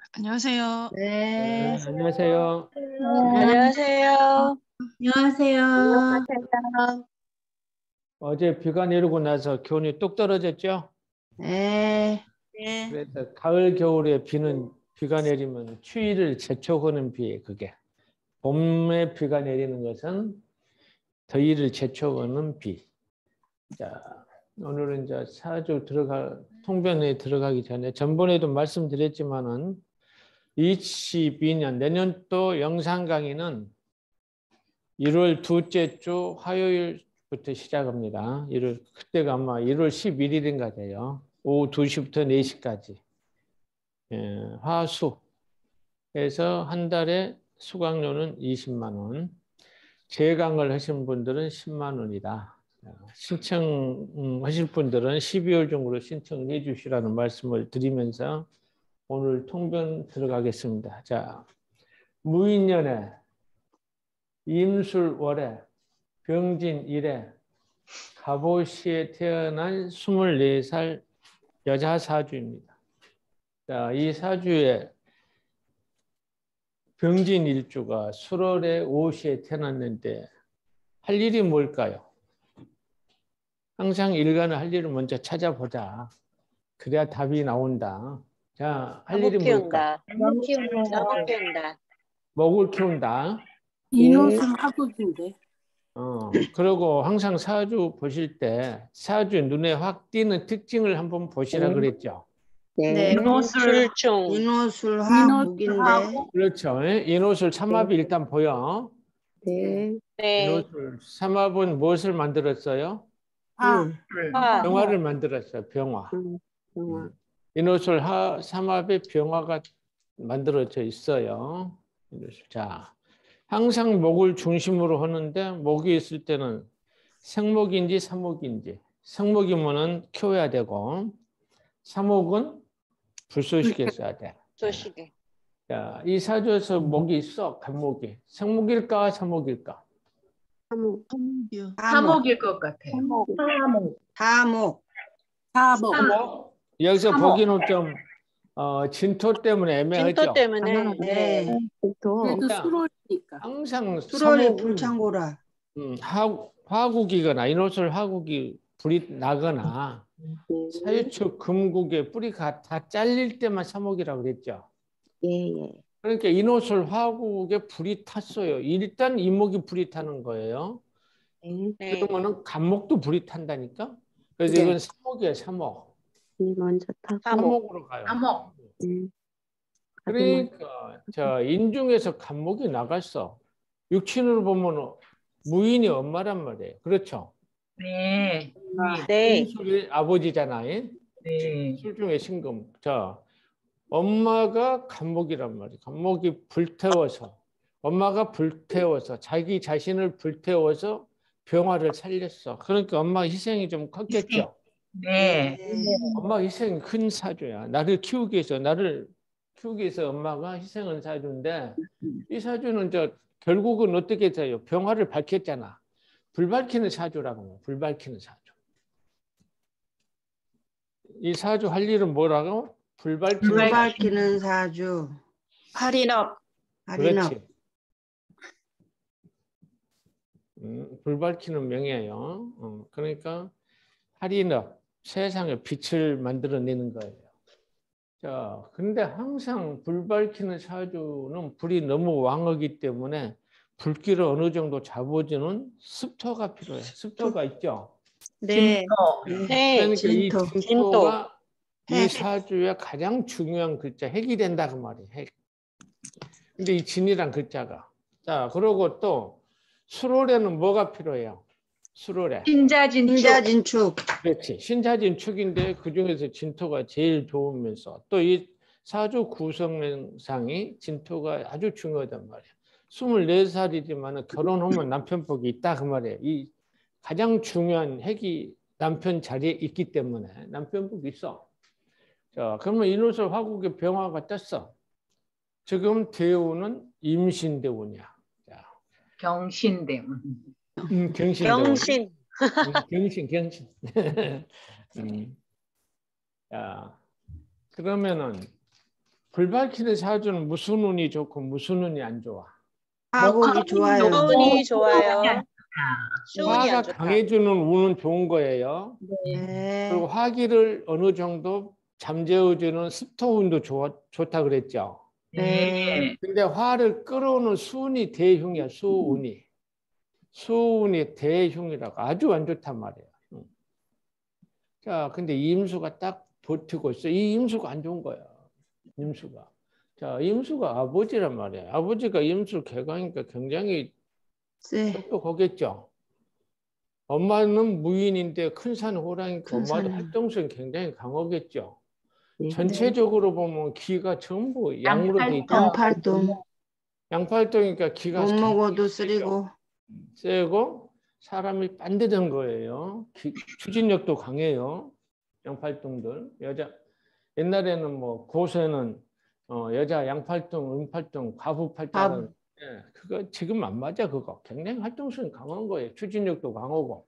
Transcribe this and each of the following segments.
안녕하세요. 네. 안녕하세요. 안녕하세요. 안녕하세요. 안녕하세요. 어제 비가 내리고 나서 기온이 뚝 떨어졌죠? 네. 네. 그래서 가을, 겨울에 비가 내리면 추위를 재촉하는 비에 그게. 봄에 비가 내리는 것은 더위를 재촉하는 비. 자, 오늘은 이제 통변에 들어가기 전에 전번에도 말씀드렸지만은 22년 내년도 영상 강의는 1월 둘째 주 화요일부터 시작합니다. 그때가 아마 1월 11일인가 돼요. 오후 2시부터 4시까지. 화수에서 한 달에 수강료는 20만 원. 재강을 하신 분들은 10만 원이다. 신청하실 분들은 12월 중으로 신청을 해 주시라는 말씀을 드리면서 오늘 통변 들어가겠습니다. 자, 무인년에 임술월에 병진일에 갑오시에 태어난 24살 여자 사주입니다. 자, 이 사주에 병진일주가 술월에 오시에 태어났는데 할 일이 뭘까요? 항상 일간을 할 일을 먼저 찾아보자. 그래야 답이 나온다. 자, 할 일이 뭘까? 나무 키운다. 먹을 키운다. 인호술 하국인데. 그리고 항상 사주 보실 때 사주 눈에 확 띄는 특징을 한번 보시라 그랬죠. 네. 인호술중. 인호술 하국인데. 그렇죠. 인호술 삼합이 일단 보여. 네. 인호술 삼합은 무엇을 만들었어요? 병화를 만들었어요. 병화. 인호술 삼합에 병화가 만들어져 있어요. 자, 항상 목을 중심으로 하는데 목이 있을 때는 생목인지 사목인지, 생목이면은 키워야 되고 사목은 불쏘시개 써야 돼. 소식에. 자, 이 사주에서 목이 있어. 간목이 생목일까 사목일까? 사목일 것 같아요. 사목. 여기서 보기는 좀 진토 때문에 애매하죠. 진토 때문에. 네. 그래도 수월이니까. 항상 수월이 불창고라. 화국이거나 인호술 화국이 불이 나거나 사유축 금국의 뿌리가 다 잘릴 때만 사목이라고 그랬죠. 예. 그러니까 인호술 화국에 불이 탔어요. 일단 이목이 불이 타는 거예요. 그러면은 간목도 불이 탄다니까. 그래서 이건 사목이에요. 사목. 먼저 사목으로 가요. 사목. 그러니까 저 인중에서 간목이 나갔어. 육친으로 보면 무인이 엄마란 말이에요. 그렇죠? 네. 네. 술이 아버지잖아요. 네. 술 중에 신금. 자, 엄마가 간목이란 말이에요. 간목이 불태워서 엄마가 불태워서 자기 자신을 불태워서 병화를 살렸어. 그러니까 엄마 희생이 좀 컸겠죠. 네. 엄마 희생이 큰 사주야. 나를 키우기 위해서 엄마가 희생한 사주인데 이 사주는 결국은 어떻게 돼요? 병화를 밝혔잖아. 불 밝히는 사주라고 해요. 불 밝히는 사주. 이 사주 할 일은 뭐라고? 불 밝히는 사주. 할인업. 그렇지. 불 밝히는 명예예요. 그러니까 할인업, 세상에 빛을 만들어내는 거예요. 자, 근데 항상 불 밝히는 사주는 불이 너무 왕하기 때문에 불길을 어느 정도 잡아주는 습토가 필요해. 습토가 있죠? 네. 그러니까 이 진토. 진토가 이 사주의 가장 중요한 글자, 핵이 된다고 말이에요. 핵. 근데 이 진이란 글자가. 자, 그리고 또 수월에는 뭐가 필요해요? 수월에. 신자진축. 그렇지. 신자진축인데 그중에서 진토가 제일 좋으면서 또 이 사주 구성상이 진토가 아주 중요하단 말이에요. 24살이지만 결혼하면 남편복이 있다 그 말이에요. 이 가장 중요한 핵이 남편 자리에 있기 때문에 남편복이 있어. 자, 그러면 인호술 화국의 병화가 떴어. 지금 대운은 임신대운이야. 자. 경신대운. 경신대운. 경신. 자, 그러면은 불 밝히는 사주는 무슨 운이 좋고 무슨 운이 안 좋아? 화복이 좋아요. 수운이 좋아요. 아, 수운이 화가 안 좋다. 강해주는 운은 좋은 거예요. 네. 그리고 화기를 어느 정도 잠재워주는 습토 운도 좋다 그랬죠. 네. 근데 화를 끌어오는 수운이 대흉이야. 수운이. 수운이 대흉이라고 아주 안 좋단 말이에요. 자, 근데 임수가 딱 버티고 있어. 이 임수가 안 좋은 거야. 임수가. 자, 임수가 아버지란 말이에요. 아버지가 임수 개강이니까 굉장히 네. 똑똑하겠죠. 엄마는 무인인데 큰 산 호랑이니까 큰 엄마도 산. 활동성이 굉장히 강하겠죠. 네. 전체적으로 보면 기가 전부 양으로 돼 있다. 양팔동. 양팔동이니까 기가 못 먹어도 쓰리고. 세고 사람이 빤듯한 거예요. 추진력도 강해요. 양팔동들. 여자 옛날에는 뭐 고세는 여자 양팔동, 음팔동, 과부팔자는 예, 그거 지금 안 맞아 그거. 굉장히 활동성이 강한 거예요. 추진력도 강하고.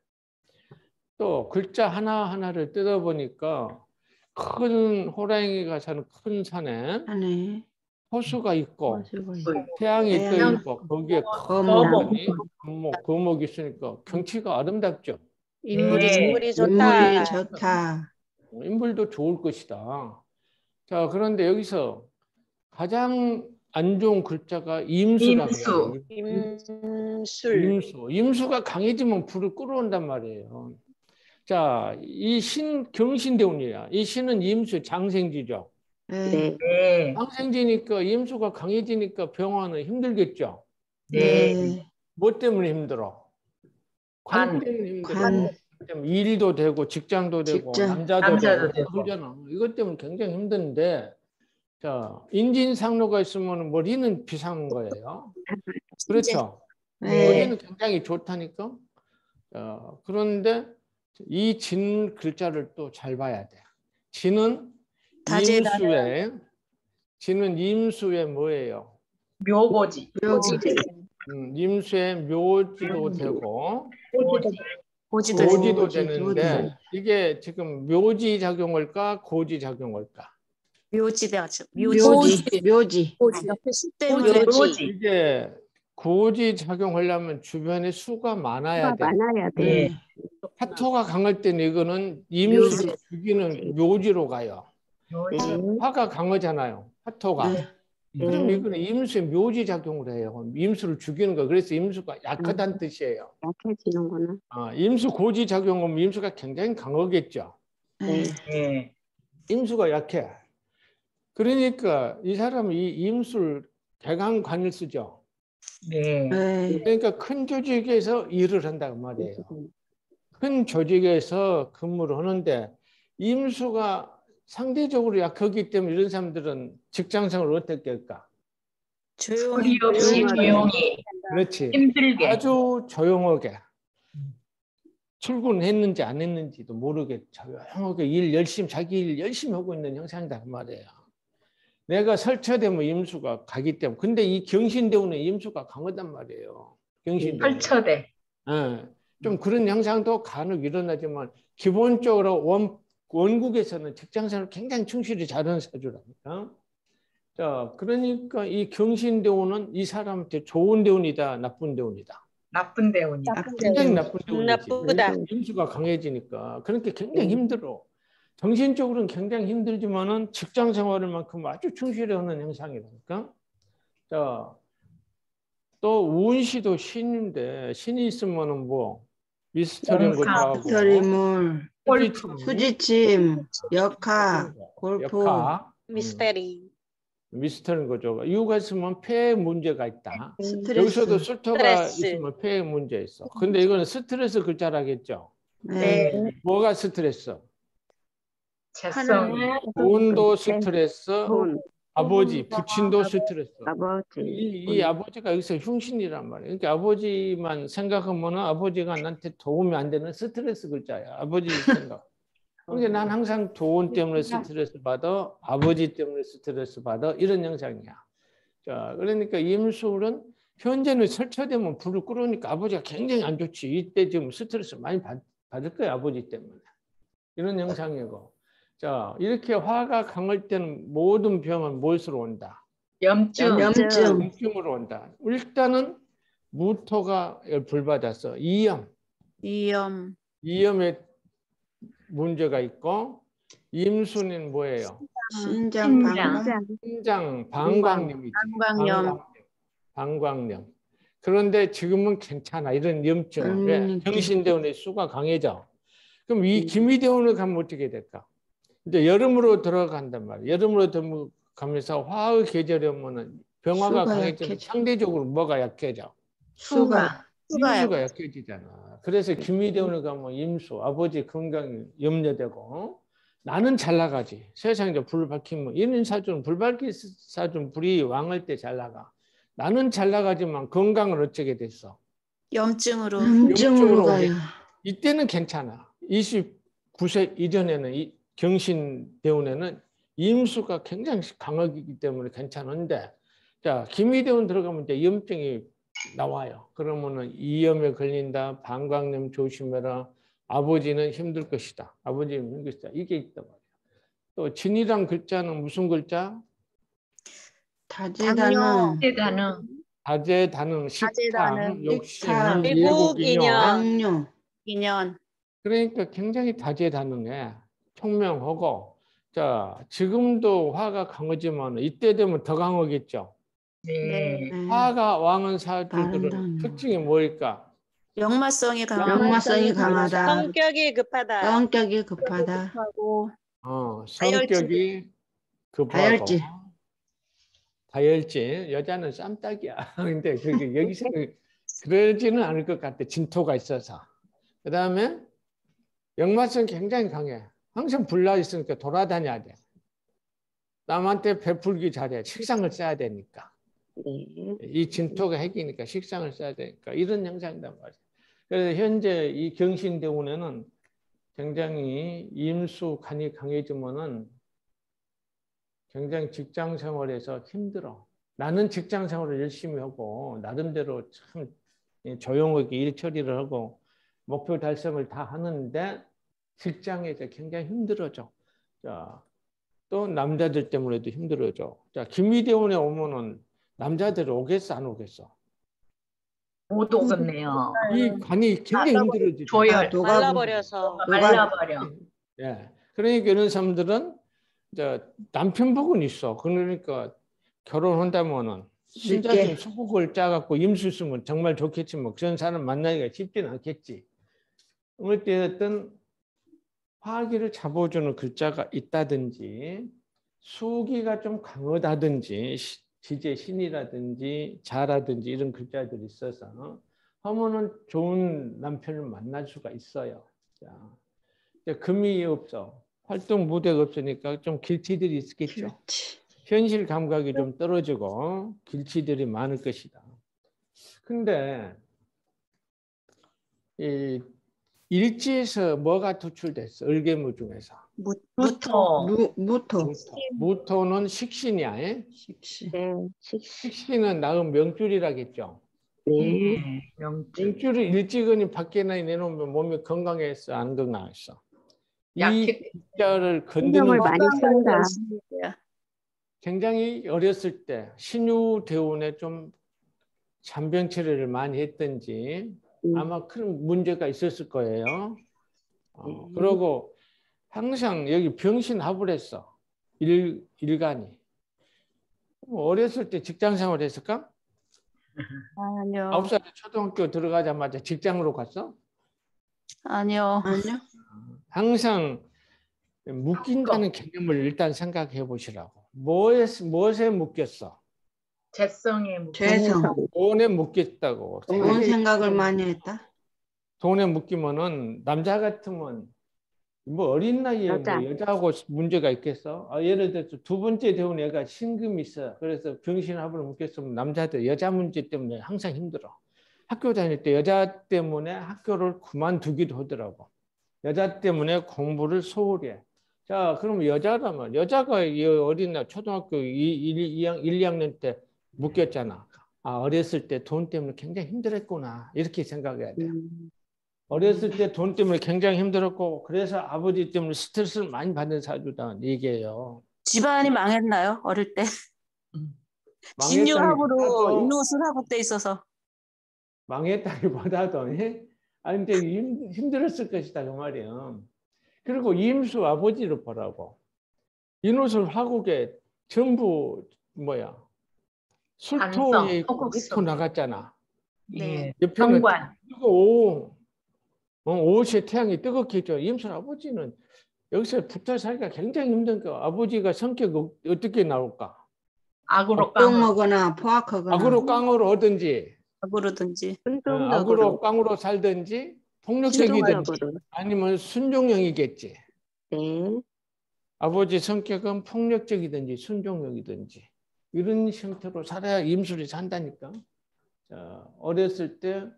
또 글자 하나하나를 뜯어보니까 큰 호랑이가 사는 큰 산에 하네. 호수가 있고 화수가 태양이 떠 태양. 있고 거기에 거목. 거목이 있으니까 경치가 아름답죠. 인물이 네. 인물이 좋다. 인물이 좋다. 인물도 좋을 것이다. 자, 그런데 여기서 가장 안 좋은 글자가 임수라고 임수. 해요. 임술. 임수가 강해지면 불을 끌어온단 말이에요. 자, 이 경신대운이야. 이 신은 임수 장생지죠. 네. 네. 네. 장생지니까 임수가 강해지니까 병화는 힘들겠죠. 네. 뭐 때문에 힘들어? 관 관. 때문에 힘들어. 관. 일도 되고 직장도 되고 직장. 남자도 되고. 힘들잖아. 이것 때문에 굉장히 힘든데 자, 인진상로가 있으면 머리는 비상한 거예요. 그렇죠. 네. 머리는 굉장히 좋다니까. 그런데 이 진 글자를 또 잘 봐야 돼. 진은 임수의 뭐예요? 묘고지. 묘지. 임수의 묘지도 되고 고지도 고지도 고지, 되는데 이게 지금 묘지 작용을까 고지 작용을까? 묘지대죠. 묘지. 묘지. 옆에 수 때문에 묘지. 이게 고지 작용하려면 주변에 수가 많아야 수가 돼. 많아야 돼. 네. 화토가 강할 때는 이거는 임수를 묘지. 죽이는 묘지로 가요. 네. 화가 강하잖아요. 화토가. 네. 그럼 네. 이거는 임수의 묘지 작용을 해요. 임수를 죽이는 거. 그래서 임수가 약하다는 뜻이에요. 약해지는구나. 임수 고지 작용은 임수가 굉장히 강하겠죠. 네. 네. 임수가 약해. 그러니까 이 사람은 이 임수를 개강관을 쓰죠. 네. 그러니까 큰 조직에서 일을 한다고 말이에요. 큰 조직에서 근무를 하는데 임수가 상대적으로 약하기 때문에 이런 사람들은 직장생활을 어떻게 할까? 조용히. 소리 없이 조용히. 그렇지. 힘들게. 아주 조용하게. 출근했는지 안 했는지도 모르게 조용하게 자기 일 열심히 하고 있는 형상이다 그 말이에요. 내가 설쳐되면 임수가 가기 때문에. 근데 이 경신대운은 임수가 강하단 말이에요. 경신대운. 설쳐대. 좀 그런 현상도 간혹 일어나지만 기본적으로 원국에서는 직장생활을 굉장히 충실히 잘하는 사주라니까. 자, 그러니까 이 경신대운은 이 사람한테 좋은 대운이다, 나쁜 대운이다. 나쁜 대운이다. 굉장히 나쁜 대운이지. 나쁘다. 임수가 강해지니까. 그러니까 굉장히 힘들어. 정신적으로는 굉장히 힘들지만은 직장 생활만큼 아주 충실히 하는 형상이라니까. 자, 또 운시도 신인데 신이 있으면은 뭐 미스터리인 것도 하고 미스터리물. 수지침. 역학. 골프. 미스테리. 미스터리인 거죠. 이유가 있으면 폐에 문제가 있다. 스트레스. 여기서도 술토가 스트레스. 있으면 폐에 문제 있어. 근데 이거는 스트레스 글자라겠죠. 네. 뭐가 스트레스? 재성. 돈도 스트레스, 돈. 아버지, 부친도 스트레스. 아버지. 이 아버지가 여기서 흉신이란 말이에요. 그러니까 아버지만 생각하면 아버지가 나한테 도움이 안 되는 스트레스 글자야. 아버지 생각. 그러니까 난 항상 돈 때문에 스트레스 받아, 아버지 때문에 스트레스 받아 이런 현상이야. 자, 그러니까 임술은 현재는 설쳐되면 불을 끌어오니까 아버지가 굉장히 안 좋지. 이때 지금 스트레스 많이 받을 거야 아버지 때문에. 이런 현상이고. 자, 이렇게 화가 강할 때는 모든 병은 무엇으로 온다? 염증. 염증으로 온다. 일단은 무토가 불받아서 이염. 이염, 이염에 문제가 있고 임수는 뭐예요? 신장, 방광. 신장 방광염이지. 방광염. 방광염. 그런데 지금은 괜찮아. 이런 염증. 왜? 경신대원의 수가 강해져. 그럼 이 기미대원을 가면 어떻게 될까? 이제 여름으로 들어간단 말이야. 여름으로 들어가면서 화의 계절이 오면은 병화가 수가 강해지면 약해져. 상대적으로 뭐가 약해져? 수가. 임수가 약해지잖아. 그래서 기미대원을 가면 임수, 아버지 건강이 염려되고 나는 잘 나가지. 세상에 불을 밝히면 이런 사주는 불 밝힌 사주는 불이 왕할 때 잘 나가. 나는 잘 나가지만 건강을 어쩌게 됐어? 염증으로. 염증으로 가요. 이때는 괜찮아. 29세 이전에는 이 경신대운에는 임수가 굉장히 강하기 때문에 괜찮은데 자 기미대운 들어가면 이제 염증이 나와요. 그러면은 이염에 걸린다. 방광염 조심해라. 아버지는 힘들 것이다. 아버지는 힘들 것이다. 이게 있단 말이야. 또 진이란 글자는 무슨 글자? 다재다능. 다재다능, 식탐, 다재다능, 욕심, 식탐, 예국, 인연. 악류. 인연. 그러니까 굉장히 다재다능해. 총명하고. 자, 지금도 화가 강하지만 이때 되면 더 강하겠죠. 네. 화가 왕은 사주들은 다른 특징이 뭘까? 역마성이 역마성이 강하다. 성격이 급하다. 성격이 급하다. 하고 성격이 급하고. 다혈질. 다혈질. 여자는 쌈딱이야. 근데 그게 여기서 그러지는 않을 것 같아. 진토가 있어서. 그 다음에 역마성이 굉장히 강해. 항상 불나 있으니까 돌아다녀야 돼. 남한테 베풀기 잘해. 식상을 써야 되니까. 이 진토가 핵이니까 식상을 써야 되니까 이런 형상이란 말이야. 그래서 현재 이 경신대운에는 굉장히 임수 간이 강해지면은 굉장히 직장 생활에서 힘들어. 나는 직장 생활을 열심히 하고 나름대로 참 조용하게 일 처리를 하고 목표 달성을 다 하는데 직장에서 굉장히 힘들어져. 자, 또 남자들 때문에도 힘들어져. 자, 기미대운에 오면은 남자들 오겠어 안 오겠어? 못 오겠네요. 이 간이 굉장히 힘들어지죠. 조열. 말라버려서. 말라버려. 예. 그러니까 이런 사람들은 이제 남편복은 있어. 그러니까 결혼한다면은 신자님 소국을 짜갖고 임수 쓰면 정말 좋겠지만 그런 사람 만나기가 쉽지는 않겠지. 어쨌든 화기를 잡아주는 글자가 있다든지 수기가 좀 강하다든지 지제 신이라든지 자라든지 이런 글자들이 있어서 하면은 좋은 남편을 만날 수가 있어요. 자, 이제 금이 없어. 활동 무대가 없으니까 좀 길치들이 있겠죠. 그렇지. 현실 감각이 좀 떨어지고 길치들이 많을 것이다. 근데 이 일지에서 뭐가 투출됐어? 을개무 중에서. 무토. 무토는 식신이야. 식신. 식신은 나은 명줄이라겠죠. 명줄을 일찍은 밖에나 내놓으면 몸이 건강했어, 안 건강했어. 이 글자를 건드는 많이 쓴다. 굉장히 어렸을 때 신유대운에 좀 잔병 치료를 많이 했든지 아마 그런 문제가 있었을 거예요. 그리고 항상 여기 병신합을 했어. 일간이. 어렸을 때 직장 생활 했을까? 아니요. 9살에 초등학교 들어가자마자 직장으로 갔어? 아니요. 항상 묶인다는 개념을 일단 생각해 보시라고. 무엇에 묶였어? 죄성. 돈에 묶였다고. 좋은 생각을 많이 했다. 돈에 묶이면은 남자 같으면 뭐 어린 나이에 뭐 여자하고 문제가 있겠어? 예를 들어서 두 번째 되온 애가 신금이 있어. 그래서 병신합으로 묶였으면 남자들 여자 문제 때문에 항상 힘들어. 학교 다닐 때 여자 때문에 학교를 그만두기도 하더라고. 여자 때문에 공부를 소홀히 해. 자, 그럼 여자라면 여자가 이 어린 날 초등학교 2학년 때 묶였잖아. 어렸을 때 돈 때문에 굉장히 힘들었구나. 이렇게 생각해야 돼. 어렸을 때 돈 때문에 굉장히 힘들었고 그래서 아버지 때문에 스트레스를 많이 받는 사주다 얘기예요. 집안이 망했나요? 어릴 때? 진유학으로 망했다기보다도 인옷을 하고 돼 있어서. 망했다기보다도 아니 이제 힘들었을 것이다 그 말이에요. 그리고 임수 아버지를 보라고. 인옷을 화국에 전부 뭐야 술토에 입고 나갔잖아. 네. 옆에는 뜨거워. 옷에 태양이 뜨겁게 있죠. 임수 아버지는 여기서 붙어 살기가 굉장히 힘든 거. 아버지가 성격 어떻게 나올까? 억동하거나 포악하거나. 악으로 깡으로 오든지, 악으로든지. 악으로 깡으로 살든지, 폭력적이든지, 아니면 순종형이겠지. 네. 아버지 성격은 폭력적이든지 순종형이든지 이런 형태로 살아야 임술이 산다니까. 자, 어렸을 때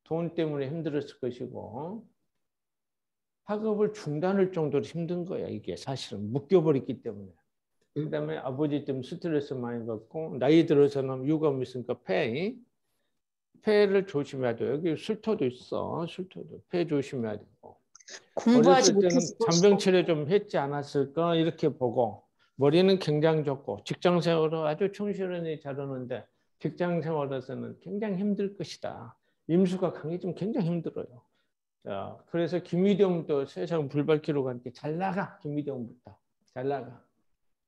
돈 때문에 힘들었을 것이고 학업을 중단할 정도로 힘든 거야. 이게 사실은 묶여버렸기 때문에. 그다음에 아버지 때문에 스트레스 많이 받고 나이 들어서는 유감 있으니까 폐를 조심해야 돼요. 여기 술토도 있어. 술토도 폐 조심해야 되고. 공부하지 어렸을 때는 못했을 잔병 치료 좀 했지 않았을까 이렇게 보고 머리는 굉장히 좋고 직장 생활을 아주 충실히 잘하는데 직장 생활에서는 굉장히 힘들 것이다. 임수가 강해지면 굉장히 힘들어요. 자, 그래서 김희경도 세상 불발키로 가니까 잘 나가. 김희경부터 잘 나가.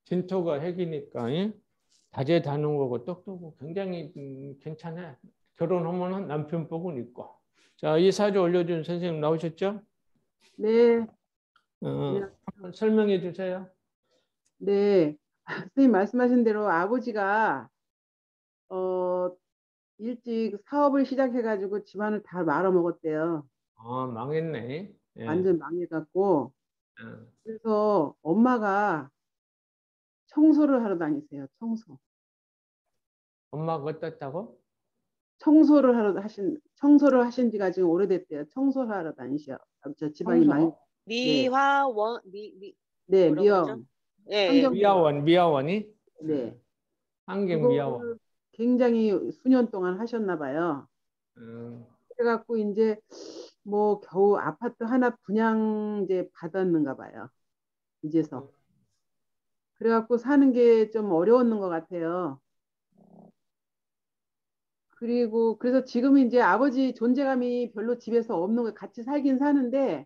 진토가 핵이니까 다재다능하고 똑똑하고 굉장히 괜찮아. 결혼하면 남편 복은 있고. 자, 이 사주 올려준 선생님 나오셨죠? 네, 한번 설명해 주세요. 네. 선생님 말씀하신 대로 아버지가 일찍 사업을 시작해가지고 집안을 다 말아먹었대요. 망했네. 예. 완전 망해갖고. 예. 그래서 엄마가 청소를 하러 다니세요. 청소. 엄마가 어떻다고? 청소를 하신 지가 지금 오래됐대요. 청소를 하러 다니셔. 저 집안이 청소? 미화원 네, 뭐라고 미영. 그러죠? 예. 미화원이? 네. 한경 미화원. 그거를 굉장히 수년 동안 하셨나 봐요. 그래갖고 이제 뭐 겨우 아파트 하나 분양 이제 받았는가 봐요. 이제서. 그래갖고 사는 게 좀 어려웠는 것 같아요. 그리고 그래서 지금은 이제 아버지 존재감이 별로 집에서 없는 거 같이 살긴 사는데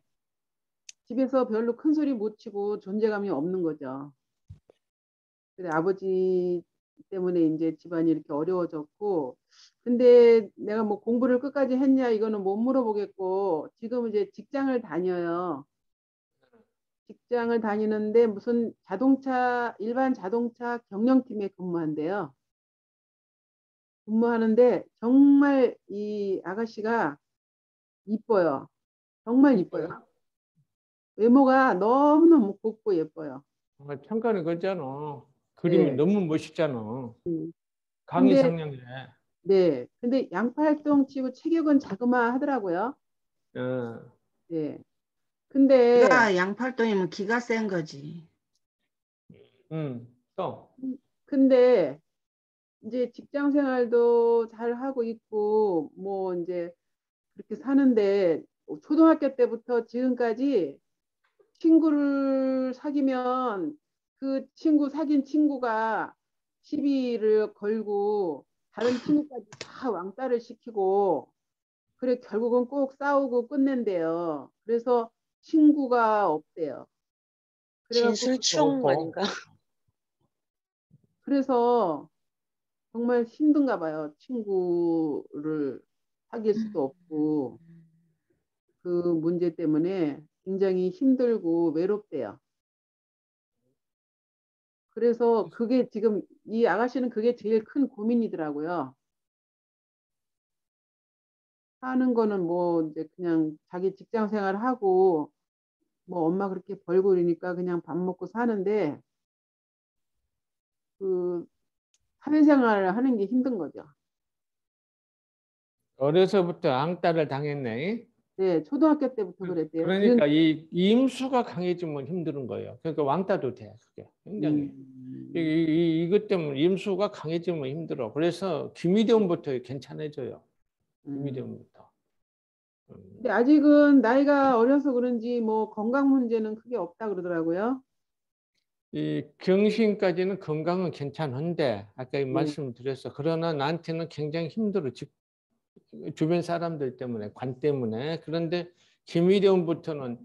집에서 별로 큰 소리 못 치고 존재감이 없는 거죠. 그래 아버지 때문에 이제 집안이 이렇게 어려워졌고 근데 내가 뭐 공부를 끝까지 했냐 이거는 못 물어보겠고 지금 이제 직장을 다녀요. 직장을 다니는데 무슨 일반 자동차 경영팀에 근무한대요. 근무하는데 정말 이 아가씨가 이뻐요. 정말 이뻐요. 외모가 너무너무 곱고 예뻐요. 평가는 그잖아. 그림이 네. 너무 멋있잖아. 근데 강의상량이네. 네. 근데 양팔활동 치고 체격은 자그마하더라고요. 네. 근데 기가 양팔동이면 기가 센 거지. 또 근데 이제 직장 생활도 잘 하고 있고 뭐 이제 그렇게 사는데 초등학교 때부터 지금까지 친구를 사귀면 그 친구 사귄 친구가 시비를 걸고 다른 친구까지 다 왕따를 시키고 그래 결국은 꼭 싸우고 끝낸대요. 그래서 친구가 없대요. 그래갖고 진술충 아닌가? 그래서 정말 힘든가 봐요. 친구를 사귈 수도 없고 그 문제 때문에 굉장히 힘들고 외롭대요. 그래서 그게 지금 이 아가씨는 그게 제일 큰 고민이더라고요. 하는 거는 뭐 이제 그냥 자기 직장 생활하고 뭐 엄마 그렇게 벌고 이러니까 그냥 밥 먹고 사는데 그 사회생활을 하는 게 힘든 거죠. 어려서부터 앙따를 당했네. 네, 초등학교 때부터 그랬대요. 그러니까 이 임수가 강해지면 힘든 거예요. 그러니까 왕따도 돼. 그게 굉장히. 이것 때문에 임수가 강해지면 힘들어. 그래서 김희경부터 괜찮아져요. 김희경부터. 근데 아직은 나이가 어려서 그런지 뭐 건강 문제는 크게 없다 그러더라고요. 이 경신까지는 건강은 괜찮은데 아까 이 네. 말씀을 드렸어. 그러나 나한테는 굉장히 힘들어. 주변 사람들 때문에, 관 때문에. 그런데 김일영부터는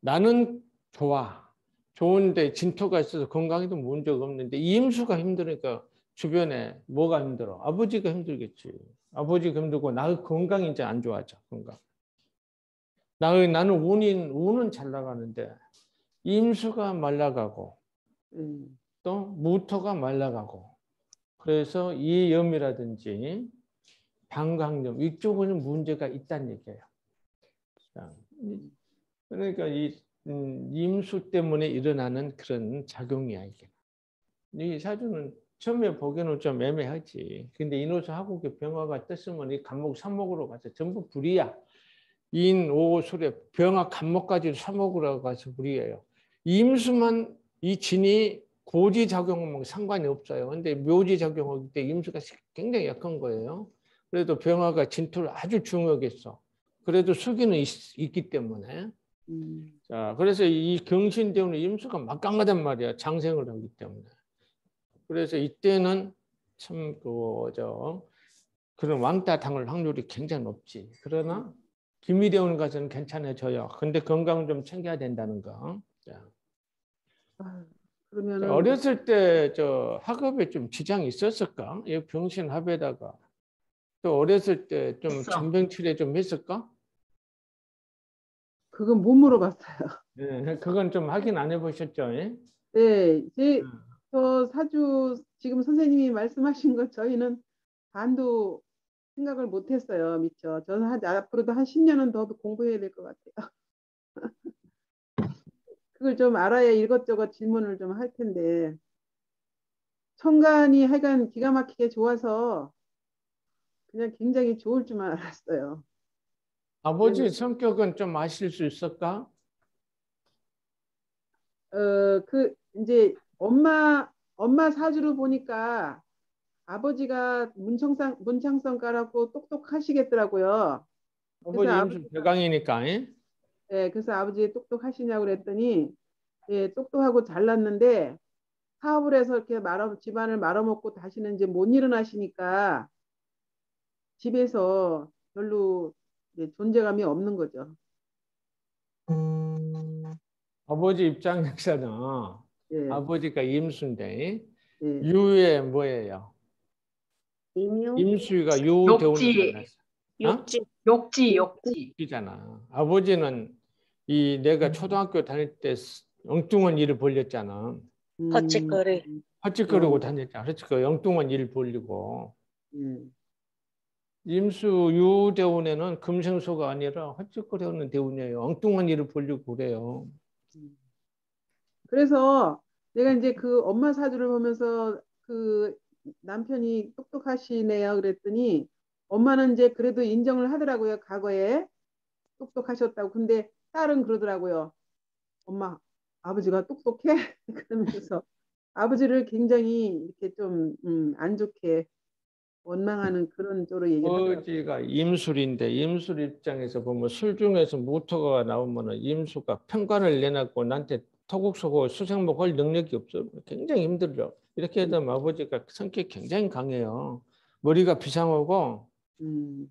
나는 좋아. 좋은데 진토가 있어서 건강에도 문제가 없는데 이임수가 힘드니까 주변에 뭐가 힘들어? 아버지가 힘들겠지. 아버지가 힘들고 나의 건강이 이제 안 좋아져. 건강. 나는 운은 잘 나가는데 임수가 말라가고 또 무토가 말라가고 그래서 이염이라든지 방광염 이쪽은 문제가 있다는 얘기예요. 그러니까 이 임수 때문에 일어나는 그런 작용이야 이게. 이 사주는 처음에 보기에는 좀 애매하지. 근데 인호수 하국의 병화가 떴으면 이 간목 삼목으로 가서 전부 불이야. 인, 오, 수레, 병화, 간목까지 삼목으로 가서 불이에요. 임수만 이 진이 고지 작용하면 상관이 없어요. 근데 묘지 작용하기 때 임수가 굉장히 약한 거예요. 그래도 병화가 진토를 아주 중요하게 써. 그래도 수기는 있기 때문에. 자, 그래서 이 경신 때문에 임수가 막강하단 말이야. 장생을 하기 때문에. 그래서 이때는 참 그런 왕따 당할 확률이 굉장히 높지. 그러나 김일영 가서는 괜찮아져요. 근데 건강 좀 챙겨야 된다는 거. 자. 그러면은 어렸을 때 학업에 좀 지장이 있었을까? 이 병신 합에다가 또 어렸을 때 좀 잔병치레 좀 했을까? 그건 못 물어봤어요. 네, 그건 좀 확인 안 해보셨죠? 예? 네, 저 사주 지금 선생님이 말씀하신 것 저희는 반도 생각을 못했어요, 미처. 저는 앞으로도 한 10년은 더 공부해야 될 것 같아요. 그걸 좀 알아야 이것저것 질문을 좀 할 텐데 천간이 하여간 기가 막히게 좋아서 그냥 굉장히 좋을 줄만 알았어요. 아버지 성격은 좀 아실 수 있을까? 이제 엄마 사주를 보니까 아버지가 문창성 깔았고 똑똑하시겠더라고요. 아버지 임수 대강이니까. 네, 그래서 아버지 똑똑하시냐고 그랬더니 예, 똑똑하고 잘났는데 사업을 해서 이렇게 집안을 말아먹고 다시는 이제 못 일어나시니까 집에서 별로 존재감이 없는 거죠. 아버지 입장에서는 예, 아버지가 임수인데 예. 유에 뭐예요? 임유, 임수가 유대운을 만났어. 욕지. 이잖아. 아버지는 내가 초등학교 다닐 때 엉뚱한 일을 벌렸잖아. 헛짓거리. 헛짓거리고 다녔잖아. 헛짓거리 엉뚱한 일을 벌리고. 임수 유대운에는 금생소가 아니라 헛짓거리하는 대운이에요. 엉뚱한 일을 벌리고 그래요. 그래서 내가 이제 그 엄마 사주를 보면서 그 남편이 똑똑하시네요 그랬더니 엄마는 이제 그래도 인정을 하더라고요. 과거에 똑똑하셨다고. 근데 딸은 그러더라고요. 엄마, 아버지가 똑똑해? 그러면서 아버지를 굉장히 이렇게 좀 안 좋게 원망하는 그런 쪽으로 얘기를 하더라고요. 아버지가 임술인데 임술 입장에서 보면 술 중에서 무토가 나오면 임수가 평관을 내놨고 나한테 토국소고 수생목 할 능력이 없어. 굉장히 힘들죠. 이렇게 되면 아버지가 성격이 굉장히 강해요. 머리가 비상하고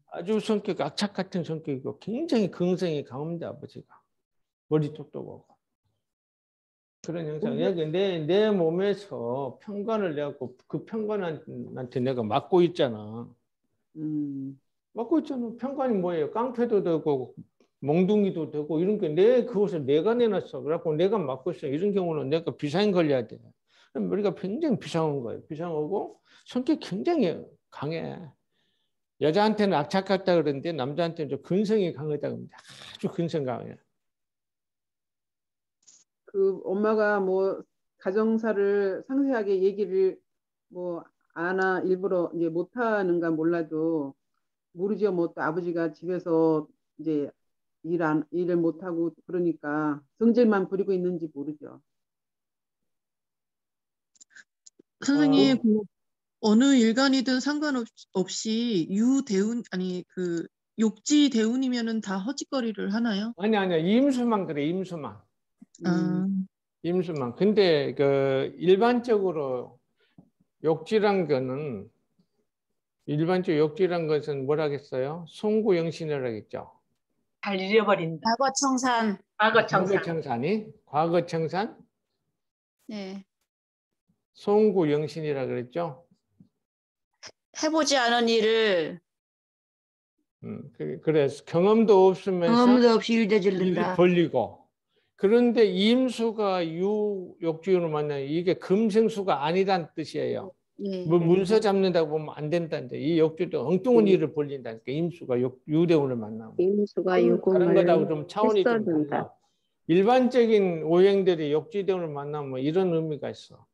아주 성격 악착 같은 성격이고 굉장히 긍정이 강합니다. 아버지가. 머리 똑똑하고. 그런 형상. 여기 내 몸에서 평관을 내갖고 그 평관한테 내가 맡고 있잖아. 맡고 있잖아. 평관이 뭐예요? 깡패도 되고 몽둥이도 되고 이런 게 그것을 내가 내놨어. 그래갖고 내가 맡고 있어. 이런 경우는 내가 비상이 걸려야 돼. 머리가 굉장히 비상한 거예요. 비상하고 성격이 굉장히 강해. 여자한테는 악착 같다 그러는데 남자한테는 좀 근성이 강하다 그럽니다. 아주 근성 강해. 그 엄마가 뭐 가정사를 상세하게 얘기를 뭐 일부러 이제 못하는가 몰라도 모르죠. 뭐 또 아버지가 집에서 이제 일을 못하고 그러니까 성질만 부리고 있는지 모르죠. 선생님, 어느 일간이든 상관없이 유대운 아니 그 욕지 대운이면은 다 허짓거리를 하나요? 아니야. 임수만 그래, 임수만. 아, 임수만. 근데 그 일반적으로 욕지란 거는 일반적 욕지란 것은 뭐라겠어요? 송구영신이라겠죠. 잘 잃어버린다. 과거청산. 과거청산. 과거청산, 네. 송구영신이라 그랬죠. 해보지 않은 일을 그래서 경험도 없으면서 경험도 없이 일 일이 저지른다. 벌리고. 그런데 임수가 욕지운을 만나면 이게 금생수가 아니란 뜻이에요. 예. 뭐 문서 잡는다고 보면 안 된다는데 이 욕지도 엉뚱한 일을 벌린다니까 임수가 유대운을 만나면. 임수가 다른 유금을 것하고 좀 차원이 좀 했어준다. 달라. 일반적인 오행들이 욕지대운을 만나면 이런 의미가 있어.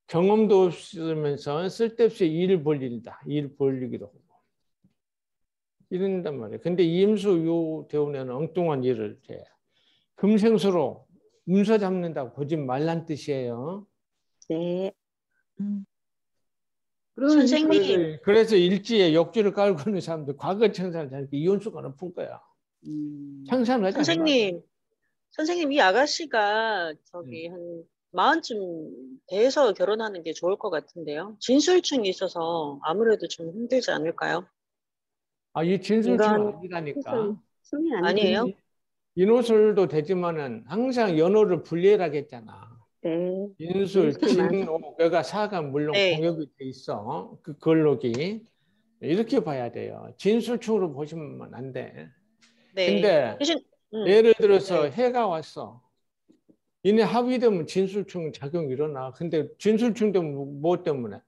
경험도 없으면서 쓸데없이 일을 벌린다. 일 벌리기도 하고. 이런단 말이에요. 근데 임수 대운에는 엉뚱한 일을 해. 금생수로 문서 잡는다고 보지 말란 뜻이에요. 네. 그러면 선생님. 그래서 일지에 욕지를 깔고 있는 사람들 과거 청산을 하니까 이혼수가 높은 거야. 청산을 하지 선생님 이 아가씨가 저기 한 40쯤 돼서 결혼하는 게 좋을 것 같은데요. 진술충이 있어서 아무래도 좀 힘들지 않을까요? 이 진술충 인간- 아니라니까. 손이 안 아니에요? 되지. 인호술도 되지만은 항상 연호를 분리해라고 했잖아. 네. 인술, 인술만. 진호, 그가 사가 물론 네. 공역이 돼 있어. 그 걸록이. 이렇게 봐야 돼요. 진술충으로 보시면 안 돼. 네. 근데 대신 예를 들어서 네. 해가 왔어. 이내 합의되면 진술충 작용이 일어나. 근데 진술충도 뭐 때문에?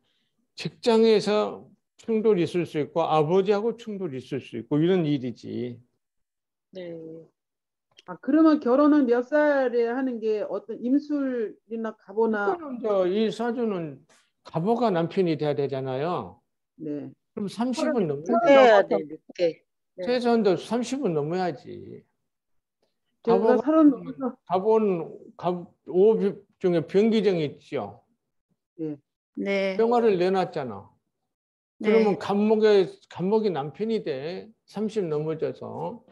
직장에서 충돌이 있을 수 있고 아버지하고 충돌이 있을 수 있고 이런 일이지. 네. 그러면 결혼은 몇 살에 하는 게 어떤 임술이나 가보나 이 사주는 가보가 남편이 돼야 되잖아요. 네. 그럼 30은 넘어야 돼. 해야 돼. 늦게. 네. 최소한도 30은 넘어야지. 제가 서른 가보는 오 중에 병기정이 있죠. 네. 병화를 내놨잖아. 그러면 간목이 남편이 돼. 30 넘어져서.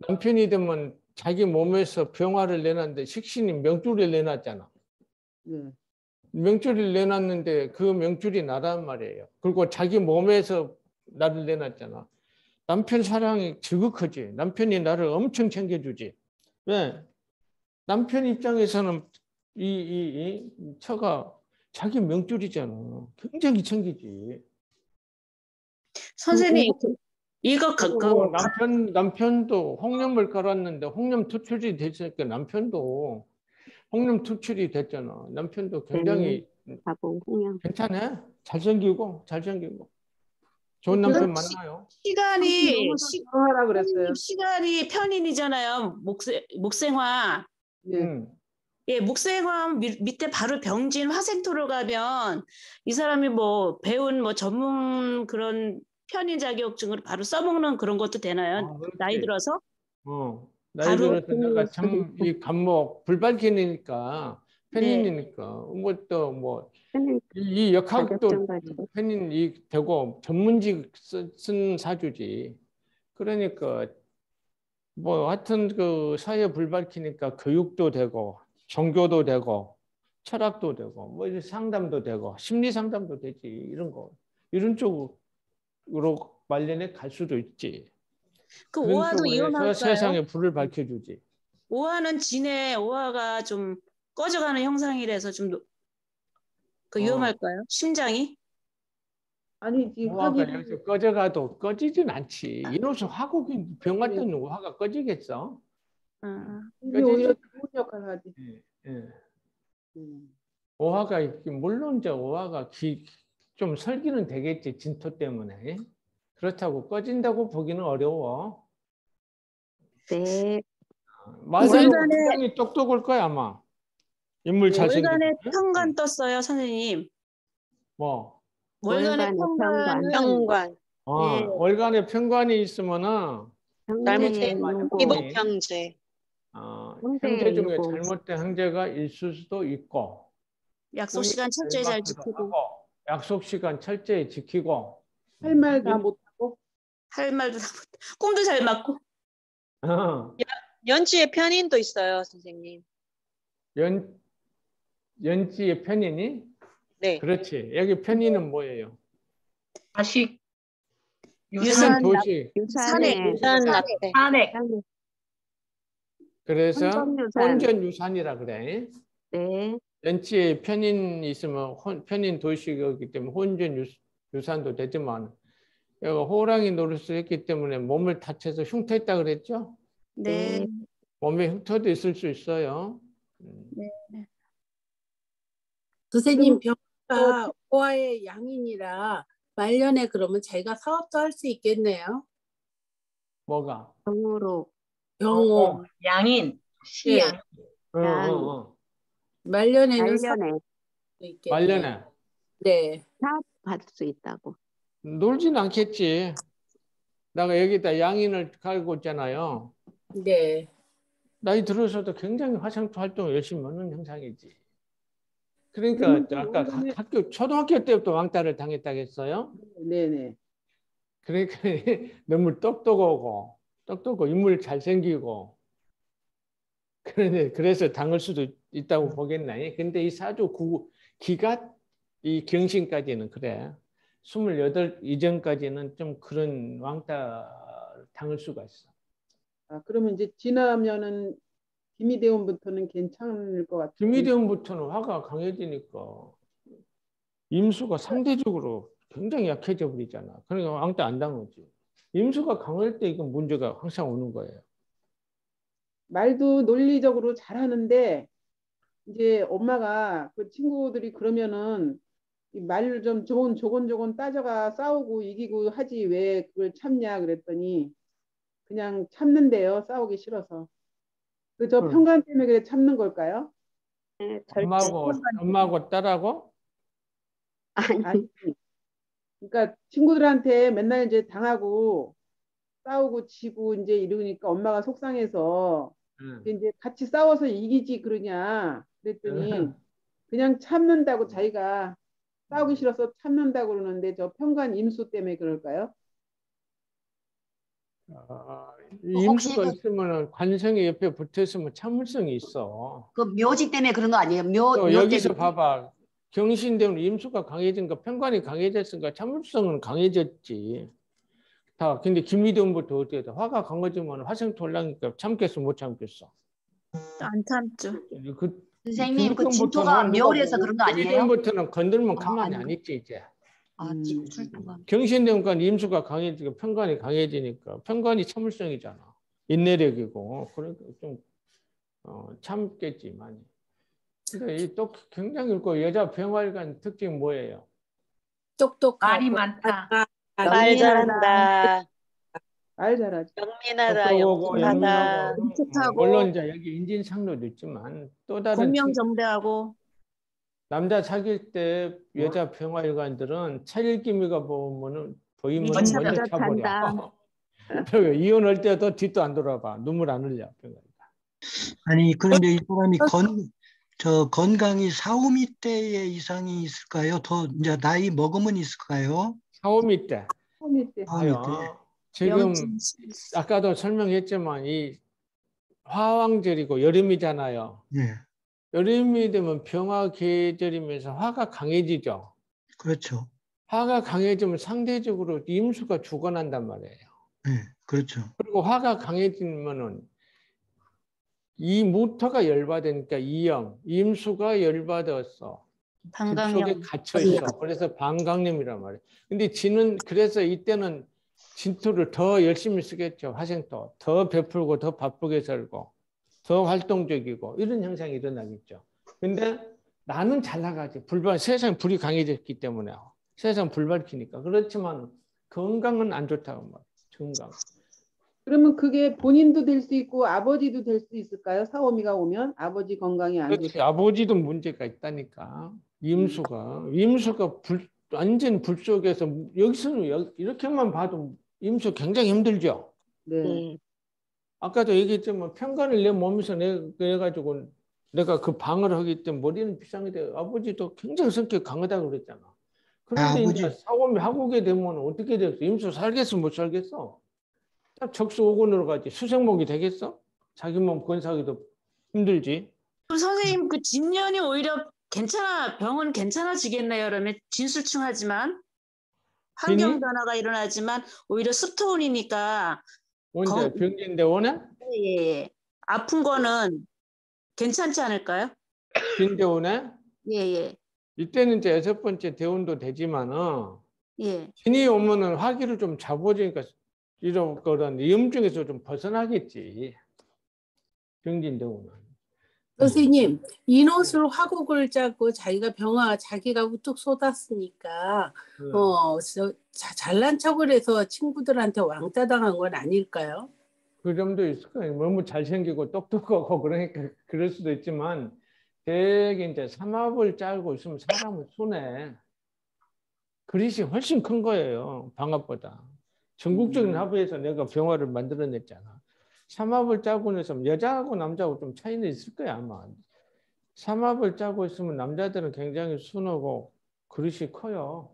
남편이 되면 자기 몸에서 병화를 내놨는데 식신이 명줄을 내놨잖아. 네. 명줄을 내놨는데 그 명줄이 나란 말이에요. 그리고 자기 몸에서 나를 내놨잖아. 남편 사랑이 지극하지. 남편이 나를 엄청 챙겨주지. 왜? 남편 입장에서는 이 처가 자기 명줄이잖아. 굉장히 챙기지. 선생님 이거 그리고 남편도 홍염을 깔았는데 홍염 투출이 됐으니까 남편도 홍염 투출이 됐잖아. 남편도 굉장히 가봉 홍영. 괜찮아. 잘생기고 좋은 남편 만나요. 시간이 결혼하라 그랬어요. 시간이 편인이잖아요. 목생화. 네. 예, 목생화 밑에 바로 병진 화생토로 가면 이 사람이 뭐 배운 뭐 전문 그런 편인 자격증을 바로 써먹는 그런 것도 되나요? 그렇지. 나이 들어서? 나이 바로 들어서 내가 참 이 간목 불발견이니까 편인이니까 뭐 이 역학도 자격증 가지고. 편인이 되고 전문직 쓴 사주지. 그러니까 뭐 하여튼 그 사회 불발키니까 교육도 되고 종교도 되고 철학도 되고 뭐 이런 상담도 되고 심리 상담도 되지. 이런 쪽으로 말년에 갈 수도 있지. 그 그런 오화도 쪽으로 해서 이혼할까요? 세상에 불을 밝혀주지. 오화는 진에 오화가 좀 꺼져가는 형상이라서 좀 위험할까요? 심장이? 아니 지금 오화가 하기 여기서 꺼져가도 꺼지진 않지. 이노수 화국이 병 왔던 오화가 꺼지겠어? 이게 오히려 좋은 역할을 하지. 예. 오화가 물론 오화가 좀 설기는 되겠지. 진토 때문에. 그렇다고 꺼진다고 보기는 어려워. 네. 말대로 월간에- 굉장히 똑똑할 거야 아마. 인물 잘생기고. 월간에 평관 떴어요, 선생님. 뭐? 월간에 평관은 평관. 예. 월간에 평관이 있으면은 잘못된 이복 형제. 형제 중에 잘못된 형제가 있을 수도 있고 약속 시간 철저히 잘 지키고. 약속 시간 철저히 지키고 할 말 다 못하고 할 말도 다 못. 꿈도 잘 맞고. 연지에 편인도 있어요, 선생님. 연지의 편인이? 네. 그렇지. 여기 편인은 뭐예요? 자식, 유산, 도시. 유산에 유산 낙태. 산액, 그래서 혼전유산. 혼전유산이라 그래. 네. 연지에 편인이 있으면 편인 도시이기 때문에 혼전유산도 되지만 여기 호랑이 노릇을 했기 때문에 몸을 다쳐서 흉터했다 그랬죠? 네. 몸에 흉터도 있을 수 있어요. 선생님 병가 호화의 양인이라 말년에 그러면 제가 사업도 할 수 있겠네요. 뭐가? 병으로. 병호 양인, 시양. 말년에는 말년에 사업도 있겠네요. 말년에. 네. 사업 받을 수 있다고. 놀진 않겠지. 내가 여기다 양인을 갈고 있잖아요. 네. 나이 들어서도 굉장히 화상투 활동을 열심히 하는 형상이지. 그러니까 아까 초등학교 때부터 왕따를 당했다고 했어요. 네네. 그러니까 너무 똑똑하고 인물 잘생기고 그래서 당할 수도 있다고 보겠나. 근데 이 사주 기가 이 경신까지는 그래. 28 이전까지는 좀 그런 왕따 당할 수가 있어. 아, 그러면 이제 지나면은 김희대원부터는 괜찮을 것 같아요. 김희대원부터는 화가 강해지니까 임수가 상대적으로 굉장히 약해져 버리잖아. 그러니까 왕따 안 당하지. 임수가 강할 때 이건 문제가 항상 오는 거예요. 말도 논리적으로 잘하는데 이제 엄마가 그 친구들이 그러면은 이 말을 좀 조곤조곤 따져가 싸우고 이기고 하지 왜 그걸 참냐 그랬더니 그냥 참는데요. 싸우기 싫어서. 저 평간 때문에 그래 참는 걸까요? 네, 엄마하고 딸하고? 아니, 그러니까 친구들한테 맨날 이제 당하고 싸우고 지고 이제 이러니까 엄마가 속상해서 이제 같이 싸워서 이기지 그러냐 그랬더니 그냥 참는다고 자기가 싸우기 싫어서 참는다고 그러는데 저 평간 임수 때문에 그럴까요? 혹시 임수가 있으면 관성이 옆에 붙어 있으면 참을성이 있어. 그 묘지 때문에 그런 거 아니에요? 또 여기서 봐봐. 경신되면 임수가 강해진가 평관이 강해졌으니까 참을성은 강해졌지. 다 근데 김희대원부터 어떻게 돼? 화가 강해지면 화생토 올라니까 참겠어 못 참겠어? 안 참죠. 선생님 그 진토가 묘리해서 그런 거 아니에요? 김희대원부터는 건들면 가만히 안 있지 이제. 출토가. 경신되니까 임수가 강해지고 평관이 강해지니까 평관이 참을성이잖아. 인내력이고 그러니까 좀 참겠지 많이. 근데 또 굉장히 있고 여자 병활관 특징이 뭐예요? 똑똑하고 말이 많다. 말 잘한다. 말 잘하지. 영민하다. 영특하다. 물론 이제 여기 인진상로도 있지만 또 다른 공명정대하고 남자 사귈 때 여자 병활관들은 차일기미가 보이면 먼저 차버려. 그리고 이혼할 때도 뒤도 안 돌아봐. 눈물 안 흘려. 아니 그런데 이 사람이 건강이 4~5미 때의 이상이 있을까요? 더 이제 나이 먹으면 있을까요? 4~5미 때. 4~5미 때. 지금 아까도 설명했지만 이 화왕절이고 여름이잖아요. 네. 여름이 되면 병화 계절이면서 화가 강해지죠. 그렇죠. 화가 강해지면 상대적으로 임수가 죽어난단 말이에요. 네, 그렇죠. 그리고 화가 강해지면은 이 모터가 열받으니까 이염, 임수가 열받았어. 방광염. 속에 갇혀 있어. 그래서 방광염이란 말이에요. 근데 지는 그래서 이때는 진토를 더 열심히 쓰겠죠. 화생토 더 베풀고 더 바쁘게 살고 더 활동적이고 이런 현상이 일어나겠죠. 근데 나는 잘 나가지. 세상 불이 강해졌기 때문에 세상 불 밝히니까. 그렇지만 건강은 안 좋다고 말이에요. 건강. 그러면 그게 본인도 될 수 있고 아버지도 될 수 있을까요? 4~5미가 오면 아버지 건강이 안 그렇지. 좋다. 아버지도 문제가 있다니까. 임수가 완전 불 속에서 여기서는 이렇게만 봐도 임수 굉장히 힘들죠. 네. 아까도 얘기했지만 평간을 내 몸에서 내가지고 내가 그 방을 하기 때문에 머리는 비상이 돼요. 아버지도 굉장히 성격 강하다고 그랬잖아. 그런데 아버지. 이제 사고미 하고게 되면 어떻게 되겠어? 임수 살겠어 못 살겠어? 딱 적수 5군으로 가지. 수생목이 되겠어? 자기 몸 건사하기도 힘들지. 선생님 그 진년이 오히려 괜찮아 병은 괜찮아지겠네요. 그러면 진술충하지만 환경 진이? 변화가 일어나지만 오히려 습토운이니까 언제 병진대원에? 예. 아픈 거는 괜찮지 않을까요? 진대원에? 예. 이때는 이제 6번째 대운도 되지만은 예. 진이 오면은 화기를 좀 잡아주니까 이런 그런 위험중에서 좀 벗어나겠지. 병진대운은. 선생님, 인옷으로 화곡을 짜고 자기가 자기가 우뚝 쏟았으니까 잘난 척을 해서 친구들한테 왕따 당한 건 아닐까요? 그 점도 있을 거예요. 너무 잘생기고 똑똑하고 그러니까 그럴 수도 있지만 되게 이제 삼합을 짜고 있으면 사람은 순해. 그릇이 훨씬 큰 거예요. 방합보다. 전국적인 합의에서 내가 병화를 만들어냈잖아. 삼합을 짜고 있으면 여자하고 남자하고 좀 차이는 있을 거야 아마. 삼합을 짜고 있으면 남자들은 굉장히 순하고 그릇이 커요.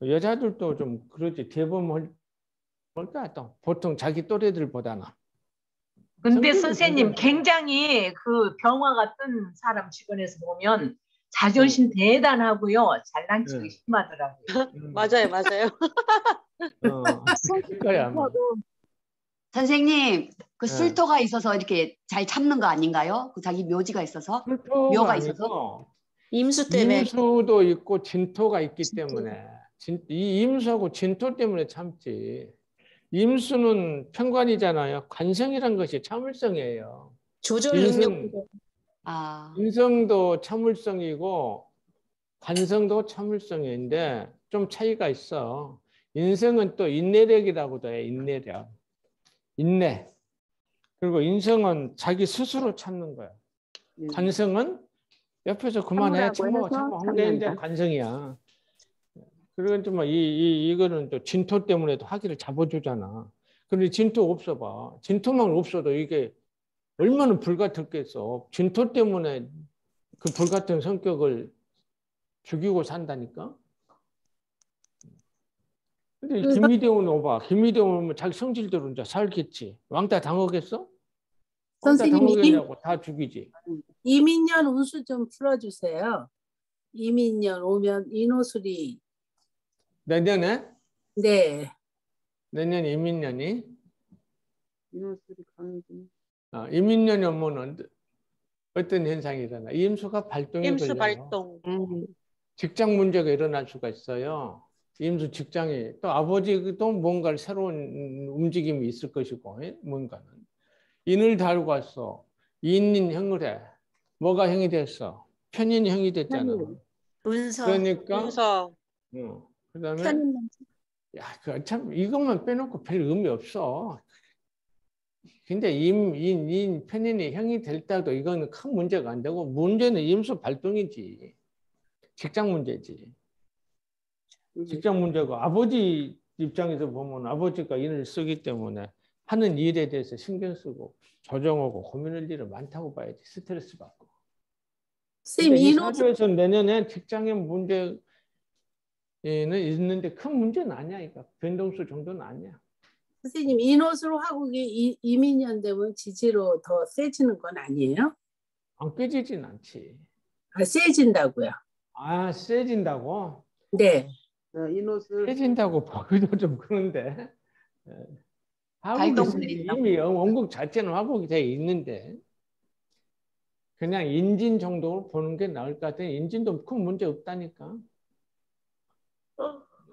여자들도 좀 그러지. 대부분 뭘까 또 보통 자기 또래들보다는. 근데 선생님 굉장히 그 병화가 뜬 사람 주변에서 보면 자존심 대단하고요. 잘난 척이 심하더라고요. 맞아요. 그거야 아마. 선생님, 그 네. 술토가 있어서 이렇게 잘 참는 거 아닌가요? 그 자기 묘지가 있어서? 묘가 있어서? 임수 때문에. 임수도 있고 진토가 있기 때문에 이 임수하고 진토 때문에 참지. 임수는 편관이잖아요. 관성이란 것이 참을성이에요. 조절 능력. 인성도 참을성이고 관성도 참을성인데 좀 차이가 있어. 인성은 또 인내력이라고도 해. 인내력. 인내. 그리고 인성은 자기 스스로 참는 거야. 관성은 옆에서 그만해 참아 하는데 관성이야. 그러니까 뭐 이거는 또 진토 때문에도 화기를 잡아주잖아. 그런데 진토 없어봐. 진토만 없어도 이게 얼마나 불같았겠어. 진토 때문에 그 불같은 성격을 죽이고 산다니까. 근데 김미대원 오봐. 김미대원 오면 자기 성질대로 이제 살겠지. 왕따 당하겠어? 왕따 당하겠냐고 다 죽이지. 이민년 운수 좀 풀어주세요. 이민년 오면 인호술이. 내년에? 네. 내년 이민년이? 인호술이 강해지네. 이민년이 오면 어떤 현상이 일어나? 임수가 발동이 임수 걸려요. 발동. 직장 문제가 일어날 수가 있어요. 임수 직장이 또 아버지도 뭔가 새로운 움직임이 있을 것이고 뭔가는 인을 달고 왔어. 인인 형을 해. 뭐가 형이 됐어? 편인 형이 됐잖아. 문서. 그러니까 문서. 그다음에 야, 참 이것만 빼놓고 별 의미 없어. 근데 인, 편인이 형이 될 때도 이거는 큰 문제가 안 되고 문제는 임수 발동이지. 직장 문제지. 직장 문제고 아버지 입장에서 보면 아버지가 인을 쓰기 때문에 하는 일에 대해서 신경 쓰고 조정하고 고민할 일이 많다고 봐야지. 스트레스 받고. 근데 이 사주에서 내년에 직장의 문제는 있는데 큰 문제는 아니야. 이거 변동수 정도는 아니야. 선생님 인호술 화국이 이민년 되면 지지로 더 세지는 건 아니에요? 안 깨지진 않지. 세진다고요. 세진다고? 네. 인호술 세진다고 보기도 좀 그런데. 화국이 이미 원국 자체는 화국이 돼 있는데 그냥 인진 정도로 보는 게 나을 것 같아요. 인진도 큰 문제 없다니까.